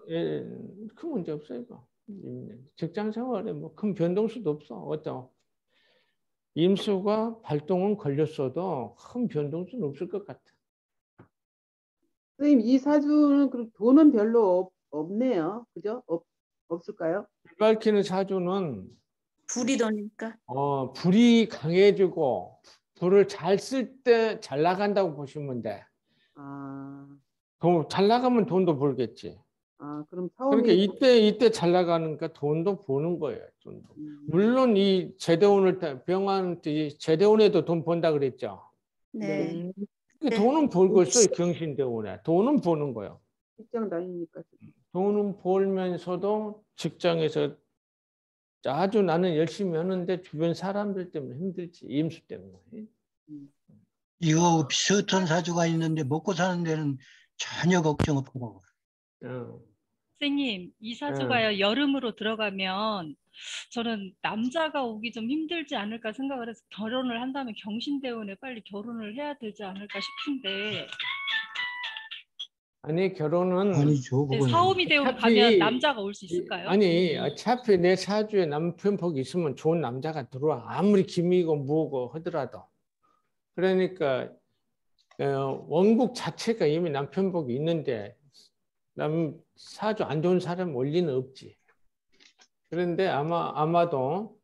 큰 문제 없어요. 이거. 직장 생활에 뭐 큰 변동수도 없어. 어떤 임수가 발동은 걸렸어도 큰 변동수는 없을 것 같아. 선생님 이 사주는 그럼 돈은 별로 없네요. 그죠? 없을까요? 불 밝히는 사주는 불이 도니까. 불이 강해지고 불을 잘 쓸 때 잘 나간다고 보시면 돼. 그럼 잘 나가면 돈도 벌겠지. 그럼 그러니까 이때 잘 나가니까 돈도 버는 거예요. 돈도. 물론 이 제대운을 병한테 제대운에도 돈 번다 그랬죠. 네. 돈은 벌고 있어요. 경신대운에 돈은 버는 거예요. 직장 다니니까. 돈은 벌면서도 직장에서 아주 나는 열심히 하는데 주변 사람들 때문에 힘들지. 임수 때문에. 이거 비슷한 사주가 있는데 먹고 사는 데는 전혀 걱정 없고. 선생님, 이 사주가요, 여름으로 들어가면 저는 남자가 오기 좀 힘들지 않을까 생각을 해서 결혼을 한다면 경신대운에 빨리 결혼을 해야 되지 않을까 싶은데. 아니, 결혼은 아니죠. 네, 사오미 대운 가면 남자가 올 수 있을까요? 아니, 어차피 내 사주에 남편복이 있으면 좋은 남자가 들어와. 아무리 김이고 뭐고 하더라도. 그러니까 원국 자체가 이미 남편복이 있는데 사주 안 좋은 사람 올 리는 없지. 그런데 아마도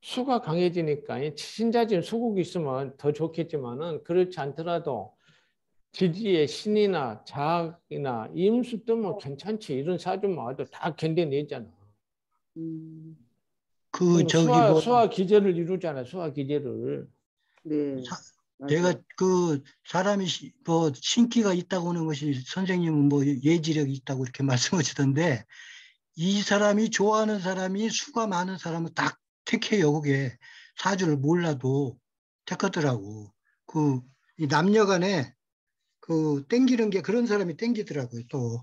수가 강해지니까 신자진 수국이 있으면 더 좋겠지만은 그렇지 않더라도 지지의 신이나 자학이나 임수 뜨면 괜찮지. 이런 사주만 와도 다 견뎌내잖아. 수화 기제를 이루잖아. 수화 기제를. 네. 내가 그 사람이 뭐 신기가 있다고 하는 것이 선생님은 뭐 예지력이 있다고 이렇게 말씀하시던데 이 사람이 좋아하는 사람이 수가 많은 사람은 딱 택해요. 그게 사주를 몰라도 택하더라고. 그 이 남녀간에 그 땡기는 게 그런 사람이 땡기더라고요. 또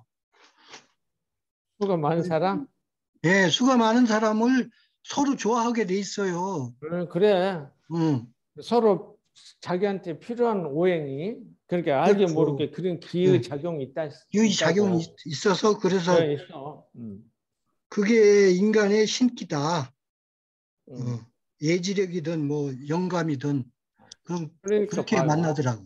수가 많은 사람? 예, 수가 많은 사람을 서로 좋아하게 돼 있어요. 그래. 서로 자기한테 필요한 오행이 그렇게 알게 그렇죠. 모르게 그런 기의 작용이 있다. 기의 작용이 있어서 그래서 네, 있어. 그게 인간의 신기다. 예지력이든 뭐 영감이든 그러니까 그렇게 봐요. 만나더라고.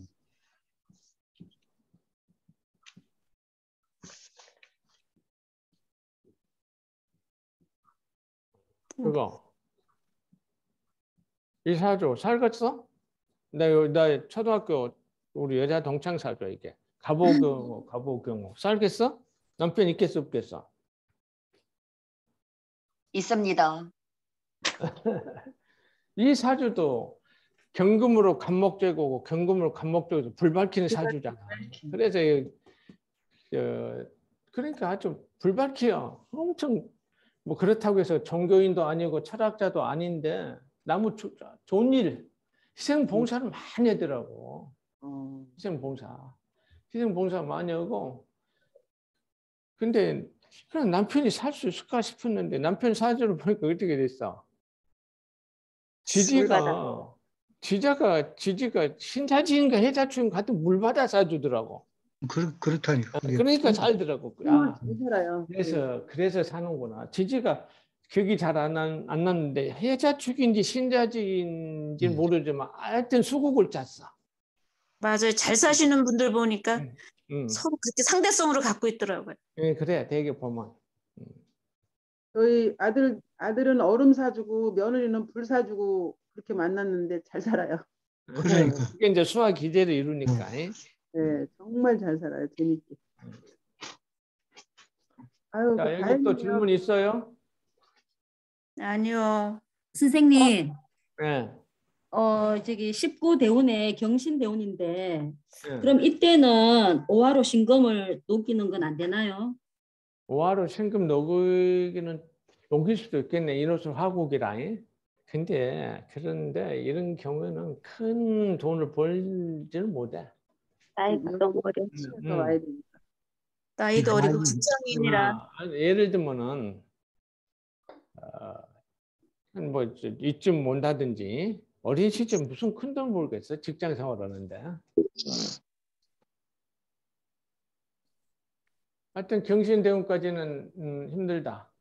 그거 이 사주 살겠어? 나 초등학교 우리 여자 동창 사주 이게 가보경호 살겠어? 남편 있겠어 없겠어? 있습니다. 이 사주도 경금으로 간목제고고 경금으로 간목제고 불 밝히는 사주잖아. 그래서 그러니까 아주 불 밝혀. 엄청 뭐 그렇다고 해서 종교인도 아니고 철학자도 아닌데 너무 좋은 일, 희생봉사를 많이 하더라고. 희생봉사 많이 하고. 근데 그냥 남편이 살 수 있을까 싶었는데 남편 사주를 보니까 어떻게 됐어? 지지가 신자지인가 해자추인 같은 물바다 사주더라고. 그렇다니까. 그러니까 살더라고. 살아요. 그래서 사는구나. 지지가 격이 잘 안 났는데 해자축인지 신자지인지 모르지만 하여튼 수국을 짰어. 맞아요. 잘 사시는 분들 보니까 서로 그렇게 상대성으로 갖고 있더라고요. 네, 그래. 되게 보면. 저희 아들은 얼음 사주고 며느리는 불 사주고 그렇게 만났는데 잘 살아요. 그러니까. 그게 이제 수화 기제를 이루니까. 네, 정말 잘 살아요. 재밌게. 아유, 자, 여기 또 질문 있어요? 아니요. 선생님. 네. 저기 19대운에 경신대운인데 그럼 이때는 오화로 신금을 녹이는 건 안 되나요? 오화로 신금 녹이기는 녹일 수도 있겠네. 인호수 화국이라. 그런데 이런 경우에는 큰 돈을 벌지는 못해. 나이가 너무 어려. 나이도 어리고 직장인이라. 예를 들면은 뭐 이쯤 못하든지 어린 시절 무슨 큰 돈 벌겠어? 직장 생활하는데. 하여튼 경신대운까지는 힘들다.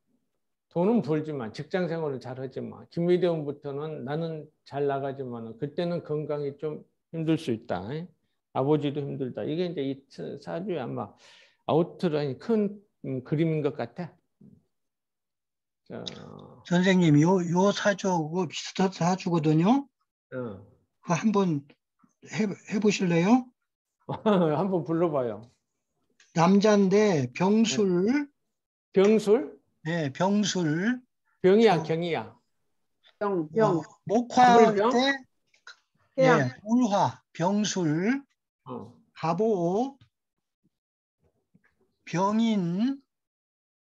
돈은 벌지만 직장 생활을 잘하지만 김미대운부터는 나는 잘 나가지만 그때는 건강이 좀 힘들 수 있다. 아버지도 힘들다. 이게 이제 이 사주에 아마 아우트라인 큰 그림인 것 같아. 자. 선생님, 요 사주하고 비슷한 사주거든요. 그거 한번 해보실래요? 한번 불러봐요. 남자인데 병술. 병술? 네, 병술. 병이야, 경이야. 병. 목화 때 예, 울화, 병술, 갑오, 병인,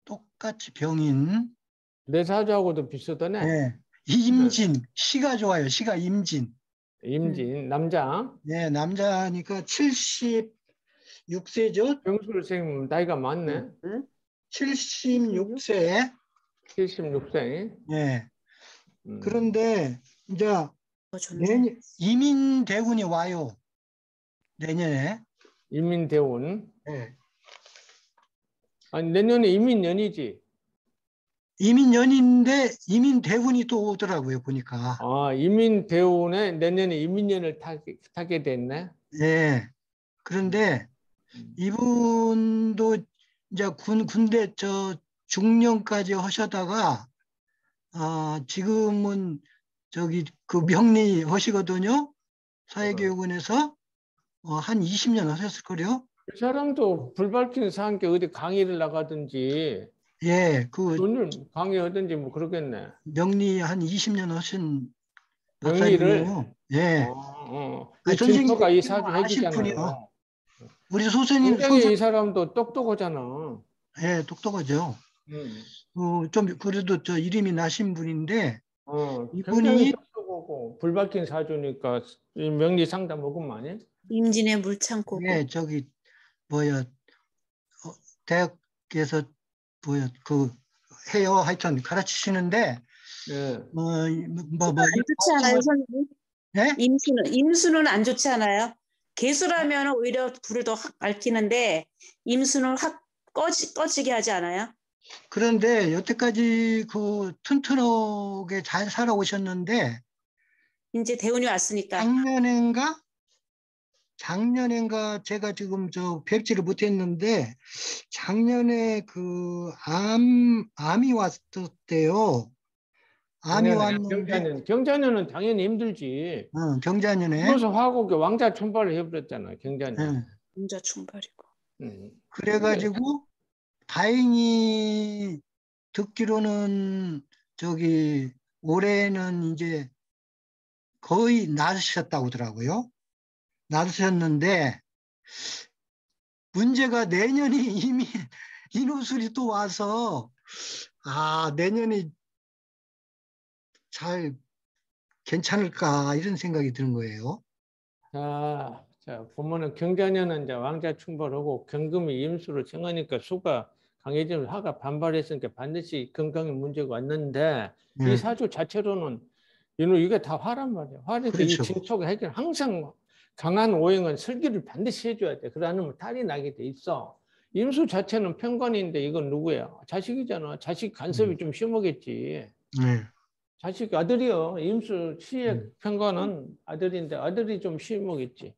똑같이 병인. 내 사주하고도 비슷하네. 네. 임진, 시가 좋아요. 시가 임진. 임진, 남자. 네, 남자니까 76세죠? 병술 선생님 나이가 많네. 76세. 76세. 네. 그런데 이제 이민대운이 와요. 내년에. 이민대운. 네. 아니 내년에 이민년이지. 이민년인데 이민대운이 또 오더라고요. 보니까. 아, 이민대운에 내년에 이민년을 타게 됐네. 네. 그런데 이분도 이제 군대 중령까지 하셨다가 지금은 저기 그 명리 하시거든요. 사회교육원에서 한 20년 하셨을 거요. 그 사람도 불 밝히는 사람께 어디 강의를 나가든지, 예, 오늘 강의하든지 뭐 그러겠네. 명리 한 20년 하신 명리를. 예. 이 진토가 이 사주 아실 해주잖아요. 분이요. 우리 소선님 굉장히 이 사람도 똑똑하잖아. 예, 똑똑하죠. 좀 그래도 저 이름이 나신 분인데 굉장히 이분이 똑똑하고 불 밝힌 사주니까 이 명리 상담하고 많이. 임진의 물창고. 예, 저기 뭐야 대학에서 뭐야 그 해요. 하여튼 가르치시는데 예. 안 좋지 않아요, 선생님? 네? 임수는 안 좋지 않아요? 개수라면 오히려 불을 더 확 밝히는데 임수는 확 꺼지게 하지 않아요? 그런데 여태까지 그 튼튼하게 잘 살아오셨는데 이제 대운이 왔으니까. 작년엔가 제가 지금 뵙지를 못했는데 작년에 그 암이 왔었대요. 암이 왔는데 경자년은 당연히 힘들지. 경자년에. 그래서 화곡에 왕자 춘발을 해버렸잖아. 경자년. 왕자 춘발이고. 그래가지고 다행히 듣기로는 저기 올해는 이제 거의 나으셨다고 하더라고요. 나으셨는데 문제가 내년이 이미 인후술이 또 와서 내년이 잘 괜찮을까 이런 생각이 드는 거예요. 자 보면은 경자년은 이제 왕자 충벌하고 경금이 임수를 청하니까 수가 강해지면 화가 반발했으니까 반드시 건강에 문제가 왔는데 이 사주 자체로는 이게 다 화란 말이야. 화니까 그렇죠. 이 진토가 해결 항상 강한 오행은 설기를 반드시 해줘야 돼. 그러지 않으면 탈이 나게 돼 있어. 임수 자체는 편관인데 이건 누구야? 자식이잖아. 자식 간섭이 좀 심하겠지. 자식 아들이요. 임수 시의 편관은 아들인데 아들이 좀 심하겠지.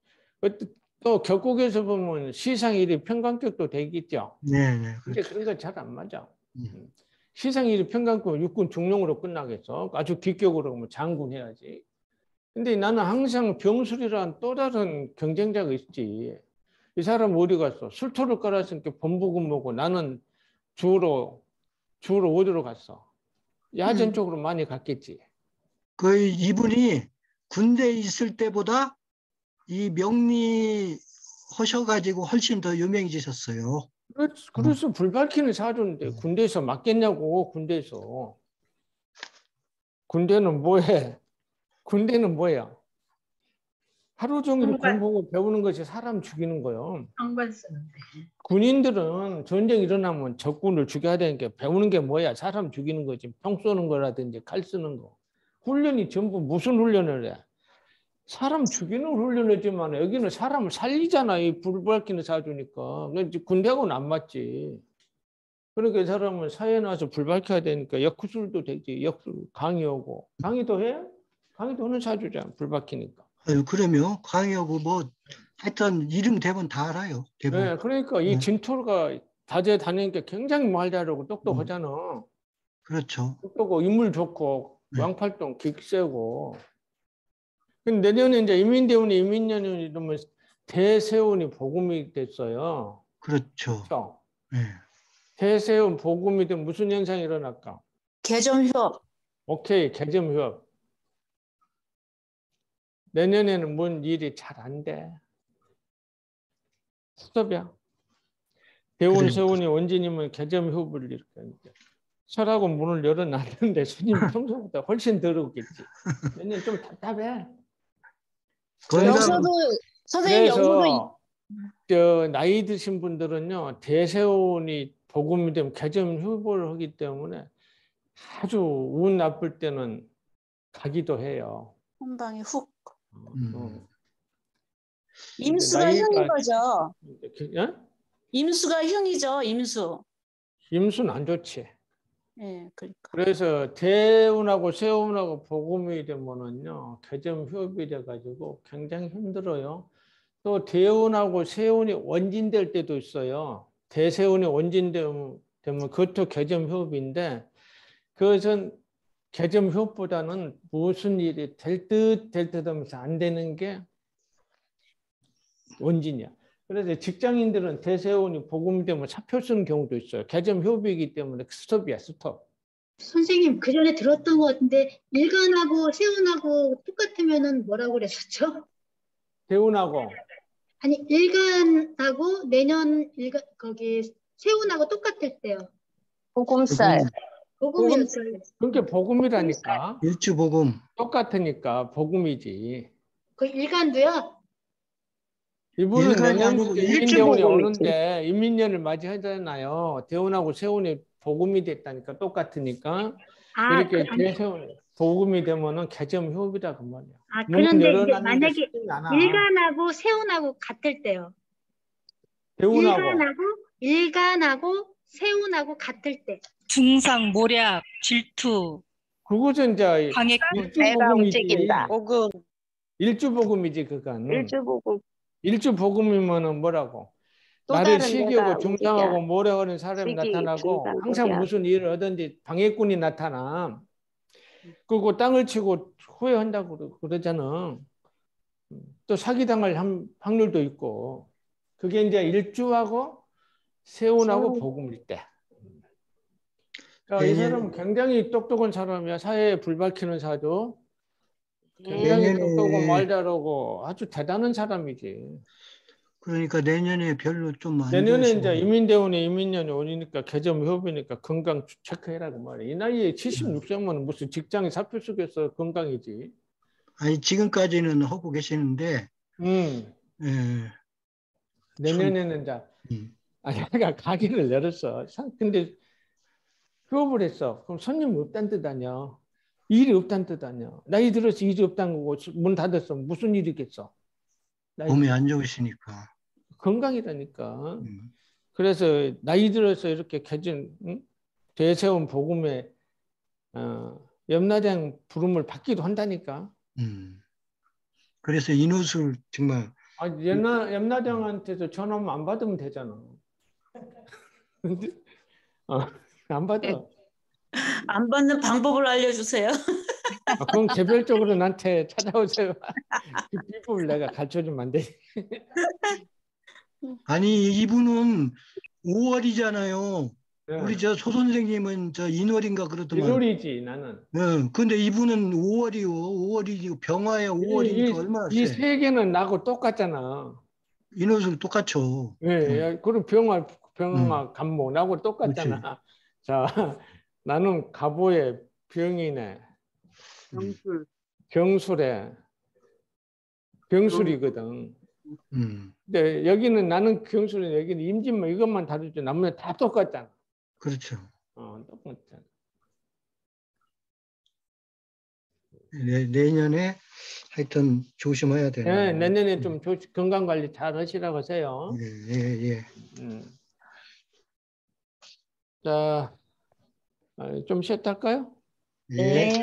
또 격국에서 보면 시상일이 편관격도 되겠죠. 근데 그런 거 잘 안 맞아. 시상일이 편관격 육군 중령으로 끝나겠어. 아주 기격으로 뭐 장군 해야지. 근데 나는 항상 병술이란 또 다른 경쟁자가 있지. 이 사람 어디 갔어? 술토를 깔았으니까 본부근무고 나는 주로 어디로 갔어? 야전 쪽으로 많이 갔겠지. 이분이 군대에 있을 때보다 이 명리 하셔가지고 훨씬 더 유명해지셨어요. 그래서 불 밝히는 사주인데 군대에서 맞겠냐고. 군대는 뭐해? 군대는 뭐야? 하루 종일 공부하고 배우는 것이 사람 죽이는 거예요. 상관 쓰는데. 군인들은 전쟁 일어나면 적군을 죽여야 되니까 배우는 게 뭐야? 사람 죽이는 거지. 평 쏘는 거라든지 칼 쓰는 거. 훈련이 전부 무슨 훈련을 해? 사람 죽이는 훈련이지만 여기는 사람을 살리잖아. 이 불 밝히는 사주니까. 군대하고는 안 맞지. 그러니까 이 사람은 사회에 나와서 불 밝혀야 되니까 역술도 되지. 역술 강의하고. 강의도 해? 강의도 하는 사주잖아. 불 밝히니까. 그러면 강의하고 뭐 하여튼 이름 대본 다 알아요. 대본. 네, 그러니까 이 진토가 다재 다니니까 굉장히 말 잘하고 똑똑하잖아. 그렇죠. 똑똑하고 인물 좋고 왕팔동 긱세고. 근데 내년에 이제 이민대운이 이민년이 이러면 대세운이 복음이 됐어요. 그렇죠. 대세운 복음이 되면 무슨 현상이 일어날까? 개점휴업. 오케이, 개점휴업. 내년에는 뭔 일이 잘 안 돼. 스톱이야. 대운 그러니까. 세운이 원진이면 개점 효부를 이렇게 하니까. 설하고 문을 열어놨는데 손님 평소보다 훨씬 덜 오겠지. 왜냐면 좀 답답해. 여기서도 선생님 여기서도 저 나이 드신 분들은요 대세운이 복음이 되면 개점 효부를 하기 때문에 아주 운 나쁠 때는 가기도 해요. 한 방에 훅. 임수가 나이가- 흉인 거죠. 예? 임수가 흉이죠. 임수. 임수는 안 좋지. 예, 그러니까. 그래서 대운하고 세운하고 복음이 되면은요 개점 효업이 돼가지고 굉장히 힘들어요. 또 대운하고 세운이 원진될 때도 있어요. 대세운이 원진되면 그것도 개점 효업인데 그것은 개점 효업보다는 무슨 일이 될 듯 하면서 안 되는 게 원진이야. 그래서 직장인들은 대세운이 복음되면 사표 쓰는 경우도 있어요. 개점 효업이기 때문에 스톱이야, 스톱. 선생님 그 전에 들었던 것 같은데 일간하고 세운하고 똑같으면은 뭐라고 그랬었죠? 대운하고 아니 일간하고 내년 일간 거기 세운하고 똑같을 때요. 복음살. 복음이었어요. 그게 복음이라니까. 일주복음. 똑같으니까 복음이지. 그 일간도요? 이분은 일간이 내년 아니고 인민대운이 일주복음이지. 오는데 인민년을 맞이하잖아요. 대운하고 세운이 복음이 됐다니까 똑같으니까 아, 이렇게 아니. 대세운 복음이 되면은 개점 효업이다 그 말이야. 아 문 그런데 이제 열어놨는데 만약에 쉽지 않아. 일간하고 세운하고 같을 때요. 대운하고 일간하고 세운하고 같을 때. 중상, 모략, 질투, 그것은 이제 방해, 배가 움직인다. 복음. 일주복음이지 그건. 일주복음. 일주복음이면은 뭐라고? 또 나를 다른 시기하고 내가 중상하고 움직여. 모래하는 사람이 시기, 나타나고 중상, 항상 모략. 무슨 일을 하든지 방해꾼이 나타나. 그리고 땅을 치고 후회한다고 그러잖아. 또 사기당할 확률도 있고. 그게 이제 일주하고 세운하고 복음일 때. 이 사람은 굉장히 똑똑한 사람이야. 사회에 불 밝히는 사주. 굉장히 똑똑하고 말 잘하고 아주 대단한 사람이지. 그러니까 내년에 별로 좀 안 내년에 좋으시고. 이제 이민대운이 이민년이 오니까 개점 효업이니까 건강 체크해라고 말이야. 이 나이에 76세면 무슨 직장에 사표 쓰겠어. 건강이지. 아니 지금까지는 하고 계시는데. 예. 내년에는 이제 내가 가게를 열었어. 근데 휴업을 했어. 그럼 손님 없다는 뜻 아니야. 일이 없다는 뜻 아니야. 나이 들어서 일이 없다는 거고 문 닫았어. 무슨 일이겠어. 몸이 안 좋으시니까. 건강이라니까. 그래서 나이 들어서 이렇게 개진 대세운 복음에 염라대왕 부름을 받기도 한다니까. 그래서 인후술 정말. 염라대왕한테서 전화만 안 받으면 되잖아. 근데 안 받아. 안 받는 방법을 알려주세요. 그럼 개별적으로 나한테 찾아오세요. 그 비법을 내가 가르쳐주면 안 돼. 아니 이분은 5월이잖아요. 네. 우리 저 소 선생님은 저 인월인가 그러더만. 1월이지 나는. 네. 근데 이분은 5월이요. 5월이고 병화에 5월이니까 얼마나 세. 이 세 개는 나하고 똑같잖아. 인월술 똑같죠. 네. 그리고 병화 간모 나하고 똑같잖아. 그렇지. 자, 나는 갑오에 병이네. 병술에 병술이거든. 근데 여기는 나는 병술이 여기는 임진만 이것만 다르지 나머지 다 똑같잖아. 그렇죠. 똑같잖아. 내년에 하여튼 조심해야 되네. 네, 내년에 좀 건강 관리 잘 하시라고 하세요. 예. 자, 좀 쉬었다 할까요? 네.